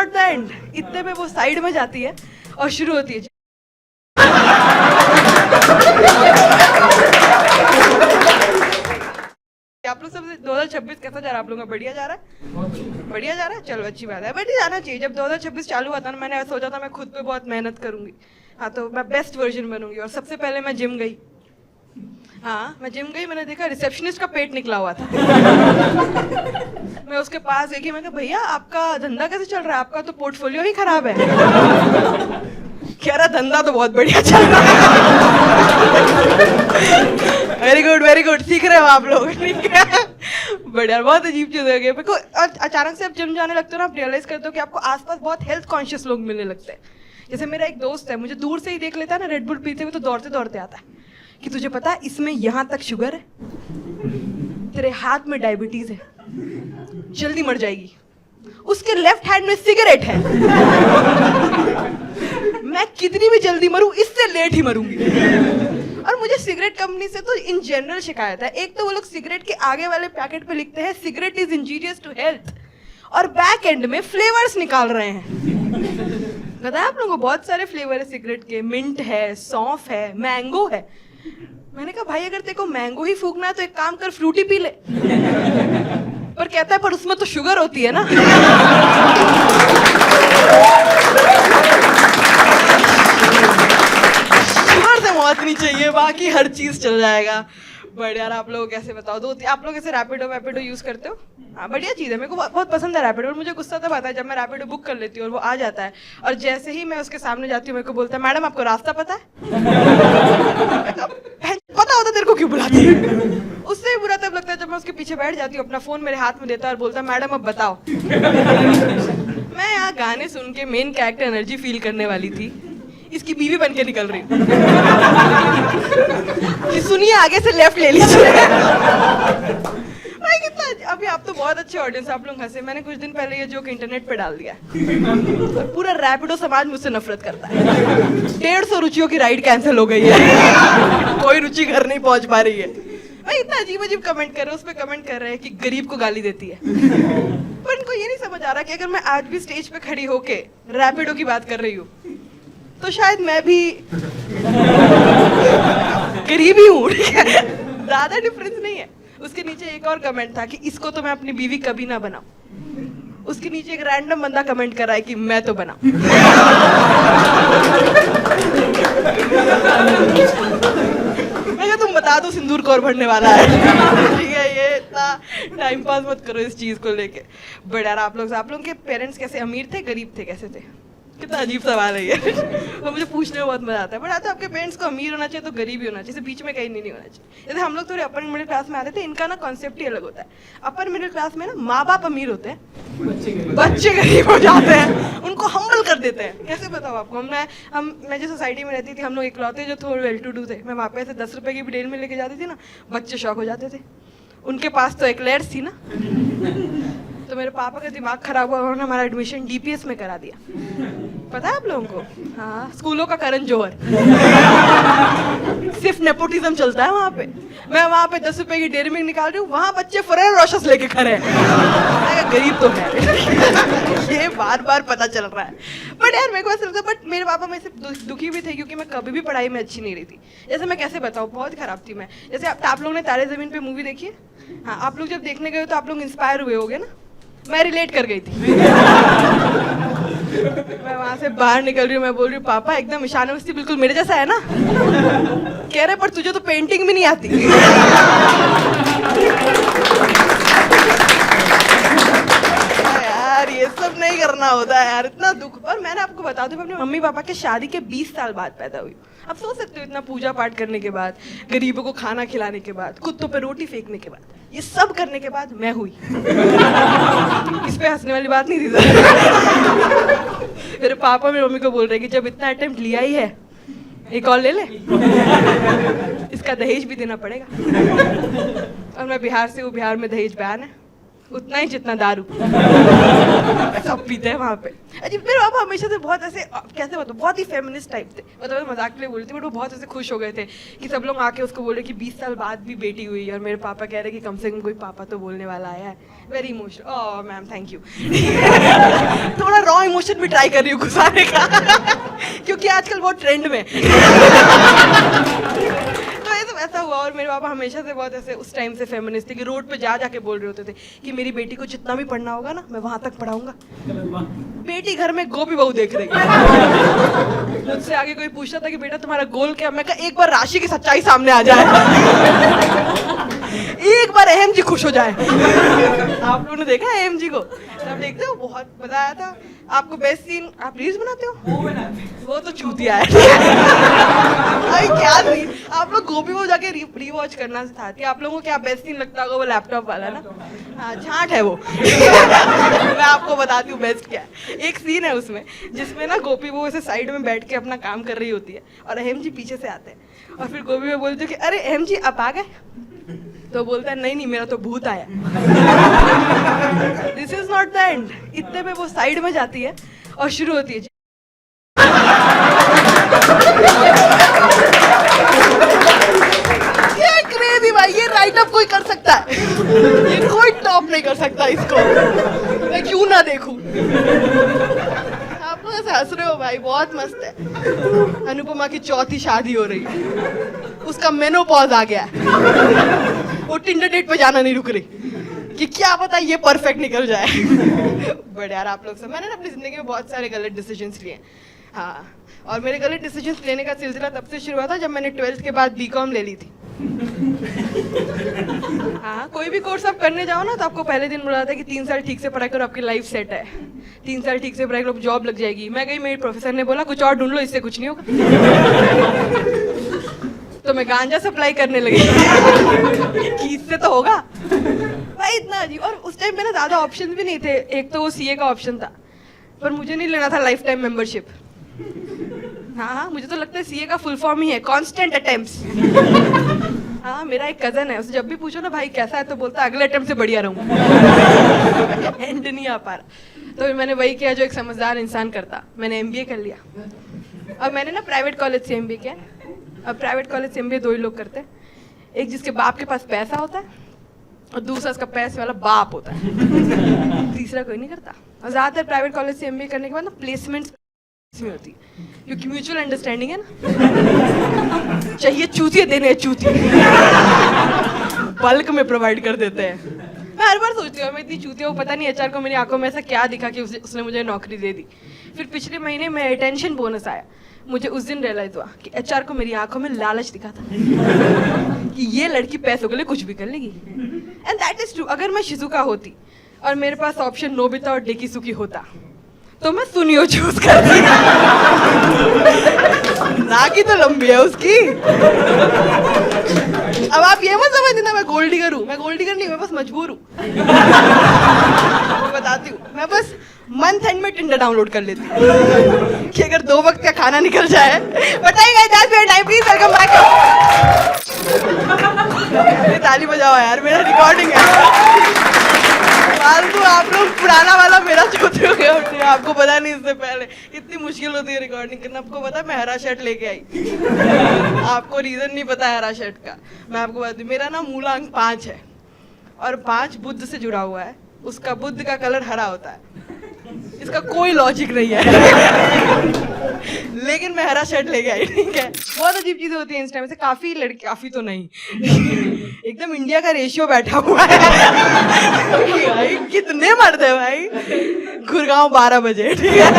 Not the end, इतने में वो साइड में जाती है और शुरू होती है। आप लोग सब 2026 कैसा जा रहा है आप लोगों का? बढ़िया जा रहा है? बढ़िया जा रहा है, चलो अच्छी बात है। बढ़िया जाना चाहिए। जब 2026 चालू हुआ था ना, मैंने सोचा था मैं खुद पे बहुत मेहनत करूंगी, हाँ तो मैं बेस्ट वर्जन बनूंगी। और सबसे पहले मैं जिम गई। हाँ मैं जिम गई, मैंने देखा रिसेप्शनिस्ट का पेट निकला हुआ था। मैं उसके पास गई, मैं कहा भैया आपका धंधा कैसे चल रहा है, आपका तो पोर्टफोलियो ही खराब है। कह रहा धंधा तो बहुत बढ़िया चल रहा है। वेरी गुड, सीख रहे हो आप लोग, ठीक है, बढ़िया। बहुत अजीब चीज हो गई मेरे को। अचानक से आप जिम जाने लगते हो ना, आप रियलाइज करते हो कि आपको आसपास बहुत हेल्थ कॉन्शियस लोग मिलने लगते हैं। जैसे मेरा एक दोस्त है, मुझे दूर से ही देख लेता है ना रेड बुल पीते हुए, तो दौड़ते दौड़ते आता है कि तुझे पता है इसमें यहाँ तक शुगर है, तेरे हाथ में डायबिटीज है, जल्दी मर जाएगी। उसके लेफ्ट हैंड में सिगरेट है। मैं कितनी भी जल्दी मरूं, इससे लेट ही मरूंगी। और मुझे सिगरेट कंपनी से तो इन जनरल शिकायत है। एक तो वो लोग सिगरेट के आगे वाले पैकेट पे लिखते हैं cigarette is injurious to health, और बैक एंड में फ्लेवर्स निकाल रहे हैं। पता है आप लोगों को बहुत सारे फ्लेवर है सिगरेट के, मिंट है, सौंफ है, मैंगो है। मैंने कहा भाई अगर तेरे को मैंगो ही फूकना है तो एक काम कर, फ्रूटी पी ले। पर कहता है पर उसमें तो शुगर होती है ना। शुगर से मौत नहीं चाहिए, बाकी हर चीज चल जाएगा। बट यार आप लोग कैसे बताओ, आप लोग ऐसे रैपिडो यूज करते हो? हाँ बढ़िया चीज़ है, मेरे को बहुत पसंद है रैपिडो। और मुझे गुस्सा तब आता है जब मैं रैपिडो बुक कर लेती हूँ और वो आ जाता है, और जैसे ही मैं उसके सामने जाती हूँ मेरे को बोलता है मैडम आपको रास्ता पता है? पता होता तेरे को क्यों बुलाती है? उससे भी बुरा तब लगता है जब मैं उसके पीछे बैठ जाती हूँ, अपना फोन मेरे हाथ में देता है और बोलता है मैडम अब बताओ। मैं यहाँ गाने सुन के मेन कैरेक्टर एनर्जी फील करने वाली थी, इसकी बीवी बन के निकल रही। सुनिए आगे से लेफ्ट ले लीजिए। अभी आप तो बहुत अच्छे ऑडियंस, आप लोग हंसे। मैंने कुछ दिन पहले ये जोक इंटरनेट पे डाल दिया, पूरा रैपिडो समाज मुझसे नफरत करता है। 150 रुचियों की राइड कैंसिल हो गई है। कोई रुचि घर नहीं पहुंच पा रही है। भाई इतना अजीब कमेंट कर रहे हैं, उसमें कमेंट कर रहे हैं कि गरीब को गाली देती है। पर इनको ये नहीं समझ आ रहा कि अगर मैं आज भी स्टेज पे खड़ी होके रैपिडो की बात कर रही हूँ तो शायद मैं भी गरीब ही हूँ, ज्यादा डिफरेंस नहीं है। उसके नीचे एक और कमेंट था कि इसको तो मैं अपनी बीवी कभी ना बनाऊं। उसके नीचे एक रैंडम बंदा कमेंट कर रहा है कि मैं तो बनाऊं। मैं तुम बता दो सिंदूर कौर भरने वाला है। ठीक है, ये इतना टाइम पास मत करो इस चीज को लेके। बट यार आप लोग के पेरेंट्स कैसे, अमीर थे गरीब थे, कैसे थे? कितना अजीब सवाल है ये। तो मुझे पूछने में बहुत मजा आता है। बट आता आपके पेरेंट्स को अमीर होना चाहिए तो गरीब ही होना चाहिए, बीच में कहीं नहीं होना चाहिए। जैसे हम लोग थोड़े अपर मिडिल क्लास में आते थे, इनका ना कॉन्सेप्ट ही अलग होता है। अपर मिडिल क्लास में ना माँ बाप अमीर होते हैं, बच्चे गरीब हो जाते हैं, उनको हम्बल कर देते हैं। कैसे बताओ आपको? मैं जो सोसाइटी में रहती थी, हम लोग इकलौते जो थोड़े वेल टू डू थे। मैं वहाँ पे ऐसे 10 रुपए की भी डेल में लेके जाती थी ना, बच्चे शौक हो जाते थे। उनके पास तो एक्लेयर्स थी ना। तो मेरे पापा का दिमाग खराब हुआ, उन्होंने हमारा एडमिशन डीपीएस में करा दिया। पता है आप लोगों को? हाँ, स्कूलों का करण जौहर। सिर्फ नेपोटिज्म चलता है वहाँ पे। मैं वहाँ पे 10 रुपए की डेयरी मिल्क निकाल रही हूँ, वहाँ बच्चे फरेरो रोशस लेके खड़े हैं। गरीब तो है। ये बार बार पता चल रहा है। बट यार मेरे को ऐसा लगता है, बट मेरे पापा मेरे से दुखी भी थे क्योंकि मैं कभी भी पढ़ाई में अच्छी नहीं रही थी। जैसे मैं कैसे बताऊँ, बहुत खराब थी मैं। जैसे आप लोगों ने तारे जमीन पे मूवी देखी है? हाँ, आप लोग जब देखने गए तो आप लोग इंस्पायर हुए होगे ना। मैं रिलेट कर गई थी। मैं वहां से बाहर निकल रही हूँ, मैं बोल रही हूँ पापा एकदम ईशान अवस्थी बिल्कुल मेरे जैसा है ना? कह रहे पर तुझे तो पेंटिंग भी नहीं आती। यार ये सब नहीं करना होता है यार, इतना दुख। पर मैंने आपको बता दूं, मैं अपने मम्मी पापा के शादी के 20 साल बाद पैदा हुई। आप सोच सकते हो, इतना पूजा पाठ करने के बाद, गरीबों को खाना खिलाने के बाद, कुत्तों पे रोटी फेंकने के बाद, ये सब करने के बाद मैं हुई। इस पे हंसने वाली बात नहीं थी। मेरे पापा मेरी मम्मी को बोल रहे कि जब इतना अटेम्प्ट लिया ही है, एक और ले ले, इसका दहेज भी देना पड़ेगा। और मैं बिहार से हूँ, बिहार में दहेज बैन है, उतना ही जितना दारू। सब पीते हैं वहाँ पे। अजी मेरे पापा हमेशा से बहुत ऐसे, कैसे बताओ, बहुत ही फेमिनिस्ट टाइप थे। मतलब मजाक के लिए बोल रही थी, बट वो बहुत ऐसे खुश हो गए थे कि सब लोग आके उसको बोले कि 20 साल बाद भी बेटी हुई। और मेरे पापा कह रहे कि कम से कम कोई पापा तो बोलने वाला आया है। Very emotional. Oh ma'am thank you. थोड़ा रॉ इमोशन क्वेश्चन भी ट्राई कर रही हूँ घुसाने का क्योंकि आजकल बहुत ट्रेंड में तो ये सब ऐसा हुआ। और मेरे पापा हमेशा से बहुत ऐसे उस टाइम से फेमिनिस्ट थे कि रोड पे जाके बोल रहे होते थे कि मेरी बेटी को जितना भी पढ़ना होगा ना मैं वहां तक पढ़ाऊंगा। बेटी घर में गोपी बहू देख रही है। मुझसे आगे कोई पूछता था कि बेटा तुम्हारा गोल क्या, मैं कहा एक बार राशि की सच्चाई सामने आ जाए एक बार अहम जी खुश हो जाए। आप लोगों ने देखा अहम जी को? आप देखते हो? बहुत मजा आया था। आपको बेस्ट सीन, आप रील्स बनाते हो? वो तो चूतिया है अरे क्या सीन, आप लोग गोपी वो जाके रीवॉच करना सिखाती है। आप लोगों को क्या बेस्ट सीन लगता होगा? वो लैपटॉप वाला ना, हाँ झांट है वो मैं आपको बताती हूँ बेस्ट क्या है। एक सीन है उसमें जिसमें ना गोपी वो ऐसे साइड में बैठ के अपना काम कर रही होती है और अहम जी पीछे से आते हैं और फिर गोपी में बोलते कि अरे अहम जी आप आ गए? तो बोलता है नहीं मेरा तो भूत आया। This is not the end. इतने में वो साइड में जाती है और शुरू होती है क्या क्रेजी भाई, ये राइट अप कोई कर सकता है? ये कोई टॉप नहीं कर सकता इसको, मैं क्यों ना देखूं। आप लोग ऐसे हंस रहे हो भाई, बहुत मस्त है। अनुपमा की चौथी शादी हो रही है, उसका मेनोपॉज आ गया है, वो टिंडर डेट पे जाना नहीं रुक रही कि क्या पता ये परफेक्ट निकल जाए। बट यार आप लोग से मैंने ना अपनी जिंदगी में बहुत सारे गलत डिसीजंस लिए। हाँ, और मेरे गलत डिसीजंस लेने का सिलसिला तब से शुरू हुआ था जब मैंने 12th के बाद बीकॉम ले ली थी। हाँ, कोई भी कोर्स आप करने जाओ ना तो आपको पहले दिन बोला जाता है कि 3 साल ठीक से पढ़ाई करो आपकी लाइफ सेट है, 3 साल ठीक से पढ़ाई करो जॉब लग जाएगी। मैं गई, मेरी प्रोफेसर ने बोला कुछ और ढूंढ लो, इससे कुछ नहीं होगा। तो मैं गांजा सप्लाई करने लगी कि इससे तो होगा भाई, इतना अजीब। और उस टाइम में ना ज्यादा ऑप्शन भी नहीं थे। एक तो वो सीए का ऑप्शन था, पर मुझे नहीं लेना था लाइफ टाइम मेंबरशिप। हाँ, मुझे तो लगता है सीए का फुल फॉर्म ही है कांस्टेंट अटेम्प्ट्स। हाँ, मेरा एक कजन है, उसे जब भी पूछो ना भाई कैसा है तो बोलता है अगले अटेम्प्ट से बढ़िया रहूंगा। एंड नहीं आ पा रहा। तो मैंने वही किया जो एक समझदार इंसान करता, मैंने एमबीए कर लिया। और मैंने ना प्राइवेट कॉलेज से एमबीए किया। अब प्राइवेट कॉलेज से एमबीए 2 ही लोग करते हैं, एक जिसके बाप के पास पैसा होता है और दूसरा उसका पैसे वाला बाप होता है, तीसरा कोई नहीं करता। और ज्यादातर प्राइवेट कॉलेज से एमबीए करने के बाद ना प्लेसमेंट में होती है क्योंकि म्यूचुअल अंडरस्टैंडिंग है ना, चाहिए चूतिए देने चूतिए बल्क में प्रोवाइड कर देते हैं। मैं हर बार सोचती हूँ मैं इतनी चूतिया हूँ, पता नहीं एचआर को मेरी आंखों में ऐसा क्या दिखा कि उसने मुझे नौकरी दे दी। फिर पिछले महीने में रिटेंशन बोनस आया, मुझे उस दिन रियलाइज हुआ कि एचआर को मेरी आंखों में लालच दिखा था कि ये लड़की पैसों के लिए कुछ भी कर लेगी। And that is true. अगर मैं शिजुका होती और मेरे पास ऑप्शन नोबिता और डेकिसुकी होता तो मैं सुनियो चूज करती। नाकी तो लंबी है उसकी। अब आप ये मत समझना मैं गोल्ड डिगर हूँ, मैं गोल्ड डिगर नहीं, मैं बस मजबूर हूँ। मैं बताती हूँ, मैं बस मंथ एंड में टिंडर डाउनलोड कर लेती हूँ कि अगर 2 वक्त का खाना निकल जाए। बताइए guys, that's time, please welcome back. ताली बजाओ यार, मेरा रिकॉर्डिंग है। फालतू आप लोग पुराना वाला मेरा चौथे हो गया। आपको पता नहीं, इससे पहले इतनी मुश्किल होती है रिकॉर्डिंग करना। आपको पता है मैं हरा शर्ट लेके आई। आपको रीजन नहीं पता है हरा शर्ट का, मैं आपको बता दूं। मेरा ना मूलांक 5 है और 5 बुद्ध से जुड़ा हुआ है, उसका बुद्ध का कलर हरा होता है। इसका कोई लॉजिक नहीं है लेकिन मैं हरा शर्ट लेके आई, ठीक है। बहुत अजीब चीजें होती है इंस्टा में से। काफी लड़के, काफी तो नहीं एकदम इंडिया का रेशियो बैठा हुआ है भाई, कितने मर्द है भाई। गुड़गांव 12 बजे, ठीक है।